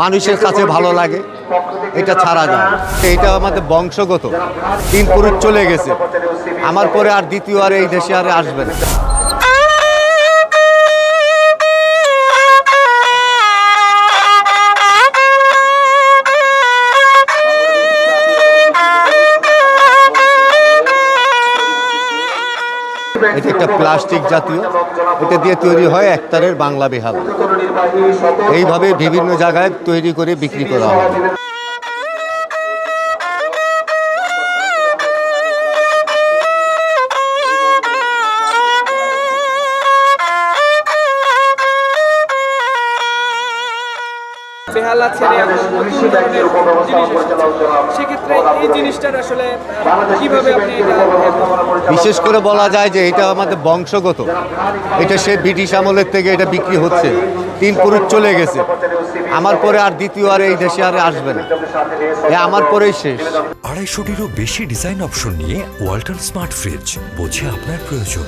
মানুষের কাছে ভালো লাগে, এটা ছাড়া যায়। এটা আমাদের বংশগত, 3 পুরুষ চলে গেছে, আমার পরে আর দ্বিতীয় আর এই দেশে আর আসবে না। এটা একটা প্লাস্টিক জাতীয়, এটা দিয়ে তৈরি হয় একতারের বাংলা বেহাল। এইভাবে বিভিন্ন জায়গায় তৈরি করে বিক্রি করা হয়। বেহালা ছেড়ে এখন নতুন ধরনের জিনিস এসেছে। সেক্ষেত্রে এই জিনিসটার আসলে কিভাবে আপনি এটা বিশেষ করে বলা যায় যে এটা আমাদের বংশগত, এটা সে ব্রিটিশ আমলের থেকে এটা বিক্রি হচ্ছে। 3 পুরুষ চলে গেছে, আমার পরে আর দ্বিতীয় আর এই দেশে আর আসবে না, আমার পরেই শেষ। 250টিরও বেশি ডিজাইন অপশন নিয়ে ওয়ালটন স্মার্ট ফ্রিজ, বোঝে আপনার প্রয়োজন।